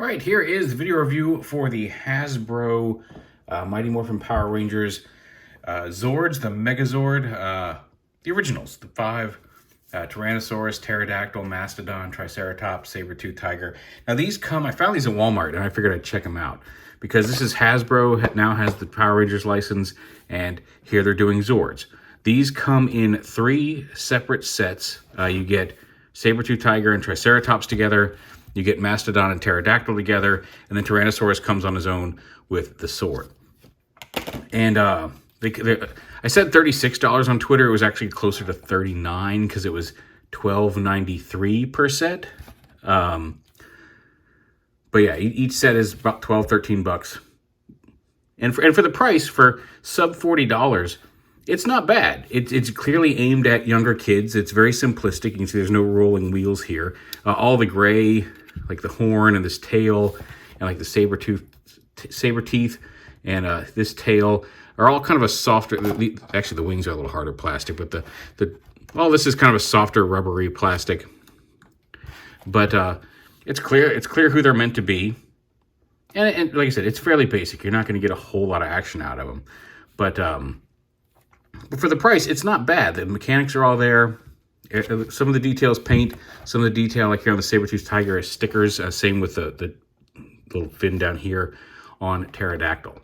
right, here is the video review for the Hasbro Mighty Morphin Power Rangers Zords, the Megazord, the originals, the 5 Tyrannosaurus, Pterodactyl, Mastodon, Triceratops, Saber-tooth Tiger. Now these come, I found these at Walmart and I figured I'd check them out because this is Hasbro, now has the Power Rangers license, and here they're doing Zords. These come in 3 separate sets. You get Saber-tooth Tiger and Triceratops together. You get Mastodon and Pterodactyl together, and then Tyrannosaurus comes on his own with the sword. And I said $36 on Twitter. It was actually closer to $39 because it was $12.93 per set. But yeah, each set is about $12-13. And for the price, for sub $40, it's not bad. It's clearly aimed at younger kids. It's very simplistic. You can see there's no rolling wheels here. All the gray, like the horn and this tail, and like the saber teeth, and this tail are all kind of a softer. Actually, the wings are a little harder plastic, but all this is kind of a softer, rubbery plastic. But it's clear who they're meant to be, and like I said, it's fairly basic. You're not going to get a whole lot of action out of them, but for the price, it's not bad. The mechanics are all there. Some of the details paint, some of the detail, like here on the Saber-tooth Tiger, is stickers. Same with the little fin down here on Pterodactyl.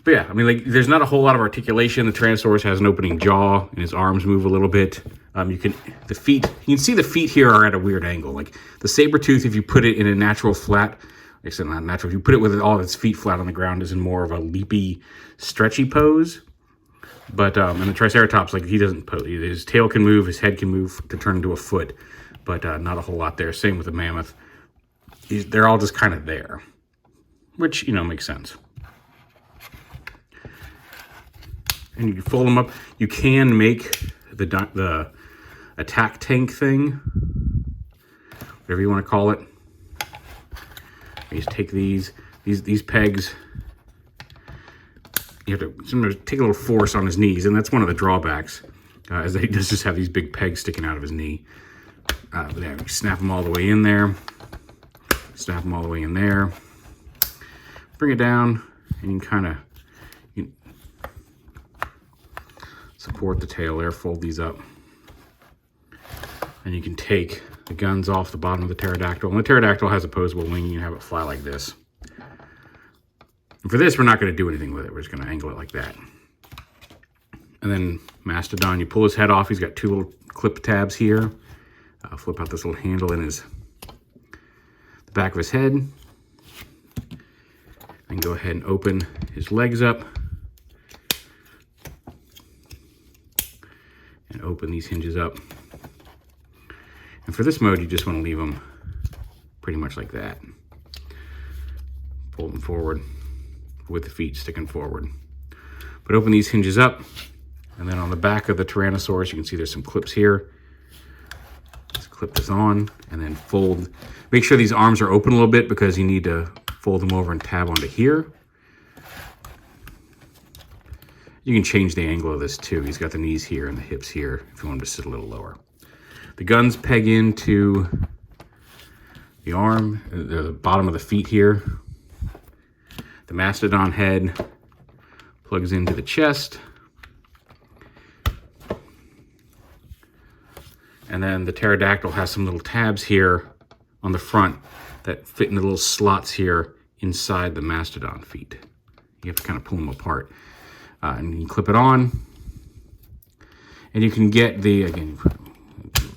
But yeah, I mean, like, there's not a whole lot of articulation. The Tyrannosaurus has an opening jaw, and his arms move a little bit. You can see the feet here are at a weird angle. Like the Saber-tooth, if you put it in a natural flat, like I said, not natural, if you put it with all of its feet flat on the ground, is in more of a leapy, stretchy pose. But and the Triceratops, like, he doesn't pose. His tail can move, his head can move to turn into a foot, but not a whole lot there. Same with the mammoth. They're all just kind of there, which, you know, makes sense. And you can fold them up. You can make the attack tank thing, whatever you want to call it. You just take these pegs. You have to sometimes take a little force on his knees, and that's one of the drawbacks, is that he does just have these big pegs sticking out of his knee. But yeah, you snap them all the way in there. Snap them all the way in there. Bring it down, and you can kind of support the tail there. Fold these up, and you can take the guns off the bottom of the Pterodactyl. And the Pterodactyl has a posable wing. You can have it fly like this. And for this, we're not going to do anything with it. We're just going to angle it like that. And then Mastodon, you pull his head off. He's got 2 little clip tabs here. Flip out this little handle in the back of his head. And go ahead and open his legs up. And open these hinges up. And for this mode, you just want to leave them pretty much like that. Pull them forward with the feet sticking forward. But open these hinges up, and then on the back of the Tyrannosaurus, you can see there's some clips here. Just clip this on, and then fold. Make sure these arms are open a little bit because you need to fold them over and tab onto here. You can change the angle of this too. He's got the knees here and the hips here if you want him to sit a little lower. The guns peg into the arm, the bottom of the feet here. The Mastodon head plugs into the chest. And then the Pterodactyl has some little tabs here on the front that fit in the little slots here inside the Mastodon feet. You have to kind of pull them apart. And you can clip it on. And you can get again,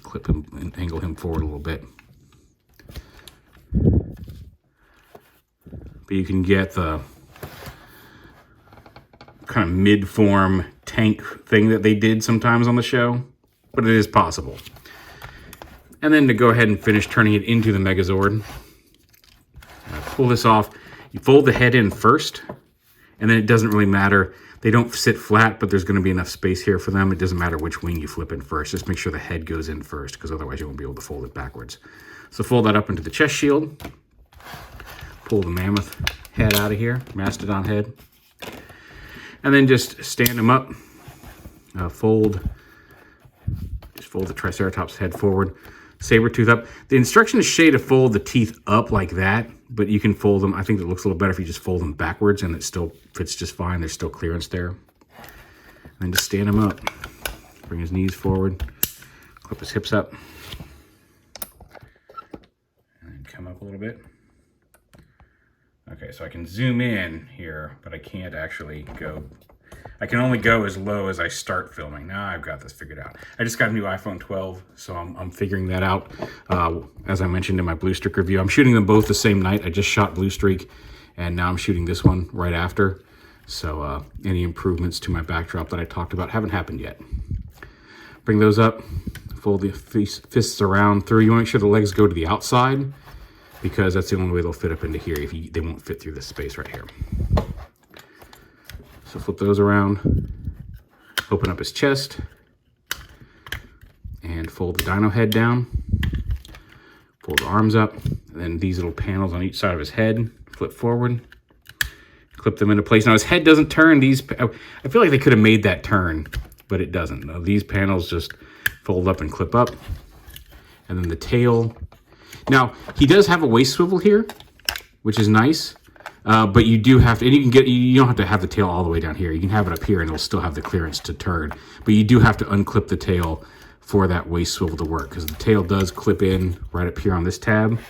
clip him and angle him forward a little bit. But you can get the kind of mid-form tank thing that they did sometimes on the show, but it is possible. And then to go ahead and finish turning it into the Megazord, pull this off. You fold the head in first, and then it doesn't really matter. They don't sit flat, but there's going to be enough space here for them. It doesn't matter which wing you flip in first. Just make sure the head goes in first, because otherwise you won't be able to fold it backwards. So fold that up into the chest shield. Pull the mammoth head out of here, Mastodon head. And then just stand them up. Fold the Triceratops head forward. saber-tooth up. The instructions say to fold the teeth up like that, but you can fold them. I think it looks a little better if you just fold them backwards, and it still fits just fine. There's still clearance there. And then just stand him up. Bring his knees forward. Clip his hips up. And come up a little bit. Okay, so I can zoom in here, but I can't actually go. I can only go as low as I start filming. Now I've got this figured out. I just got a new iPhone 12, so I'm figuring that out. As I mentioned in my Blue Streak review, I'm shooting them both the same night. I just shot Blue Streak, and now I'm shooting this one right after. So any improvements to my backdrop that I talked about haven't happened yet. Bring those up, fold the fists around through. You want to make sure the legs go to the outside, because that's the only way they'll fit up into here. They won't fit through this space right here. So flip those around, open up his chest, and fold the dino head down. Fold the arms up, and then these little panels on each side of his head, flip forward, clip them into place. Now his head doesn't turn. I feel like they could have made that turn, but it doesn't. Now, these panels just fold up and clip up. And then the tail. Now, he does have a waist swivel here, which is nice. But you do have to, and you don't have to have the tail all the way down here. You can have it up here and it'll still have the clearance to turn. But you do have to unclip the tail for that waist swivel to work, because the tail does clip in right up here on this tab.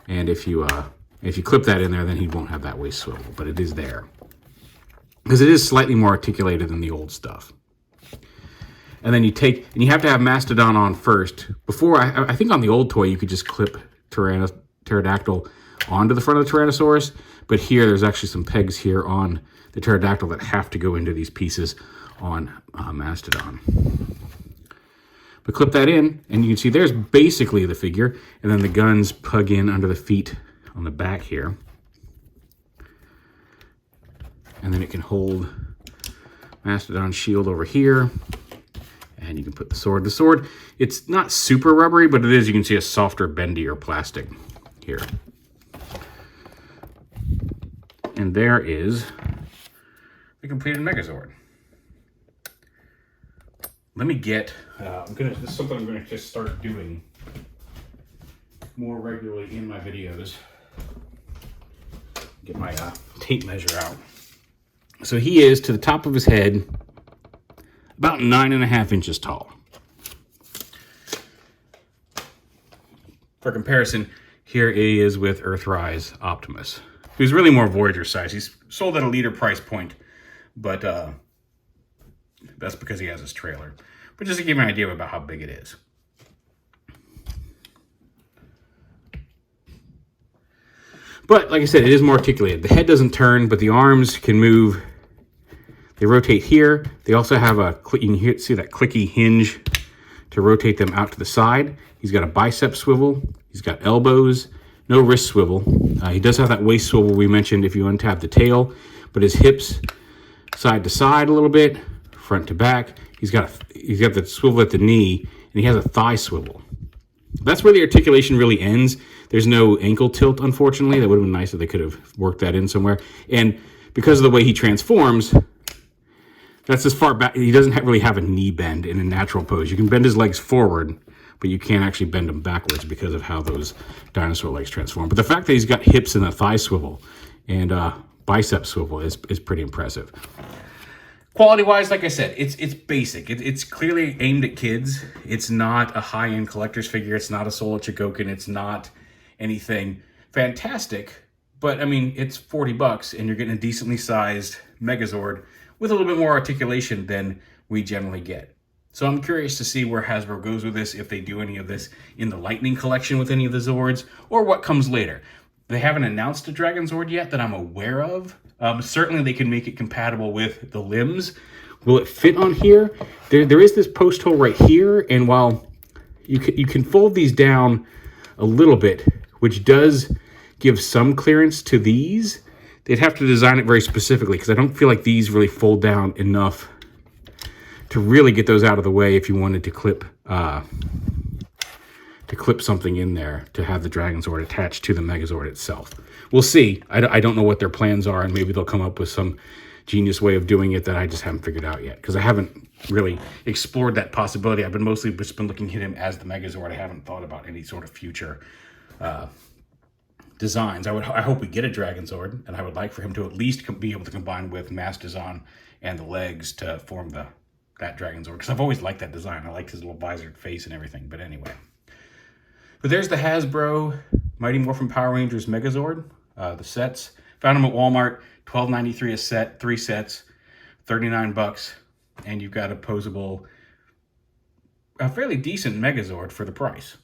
And if you clip that in there, then he won't have that waist swivel, but it is there. Because it is slightly more articulated than the old stuff. And then you have to have Mastodon on first. Before, I think on the old toy, you could just clip Pterodactyl onto the front of the Tyrannosaurus. But here, there's actually some pegs here on the Pterodactyl that have to go into these pieces on Mastodon. But clip that in, and you can see there's basically the figure. And then the guns plug in under the feet on the back here. And then it can hold Mastodon's shield over here. And you can put the sword. The sword, it's not super rubbery, but it is, you can see, a softer, bendier plastic here. And there is the completed Megazord. Let me get, this is something I'm gonna just start doing more regularly in my videos. Get my tape measure out. So he is, to the top of his head, about 9.5 inches tall. For comparison, here he is with Earthrise Optimus, who's really more Voyager size. He's sold at a leader price point, but that's because he has his trailer. But just to give you an idea about how big it is. But like I said, it is more articulated. The head doesn't turn, but the arms can move. They rotate here. They also have you can see that clicky hinge to rotate them out to the side. He's got a bicep swivel. He's got elbows, no wrist swivel. He does have that waist swivel we mentioned if you untap the tail, but his hips side to side a little bit, front to back. He's got the swivel at the knee, and he has a thigh swivel. That's where the articulation really ends. There's no ankle tilt, unfortunately. That would have been nice if they could have worked that in somewhere. And because of the way he transforms, that's as far back. He doesn't really have a knee bend in a natural pose. You can bend his legs forward, but you can't actually bend them backwards because of how those dinosaur legs transform. But the fact that he's got hips and a thigh swivel and bicep swivel is pretty impressive. Quality-wise, like I said, it's basic. It's clearly aimed at kids. It's not a high-end collector's figure. It's not a Soul Chigokin. It's not anything fantastic. But, I mean, it's $40, and you're getting a decently sized Megazord with a little bit more articulation than we generally get. So I'm curious to see where Hasbro goes with this, if they do any of this in the Lightning collection with any of the Zords, or what comes later. They haven't announced a Dragon Zord yet that I'm aware of. Certainly they can make it compatible with the limbs. Will it fit on here? There is this post hole right here, and while you can fold these down a little bit, which does give some clearance to these, they'd have to design it very specifically, because I don't feel like these really fold down enough to really get those out of the way if you wanted to clip something in there to have the Dragon Zord attached to the Megazord itself. We'll see. I don't know what their plans are, and maybe they'll come up with some genius way of doing it that I just haven't figured out yet, because I haven't really explored that possibility. I've been mostly just been looking at him as the Megazord. I haven't thought about any sort of future designs. I hope we get a Dragon Zord, and I would like for him to at least be able to combine with Mastodon and the legs to form that Dragon Zord, because I've always liked that design. I liked his little visored face and everything. But anyway, but there's the Hasbro Mighty Morphin Power Rangers Megazord. The sets, found them at Walmart, $12.93 a set, 3 sets, $39, and you've got a fairly decent Megazord for the price.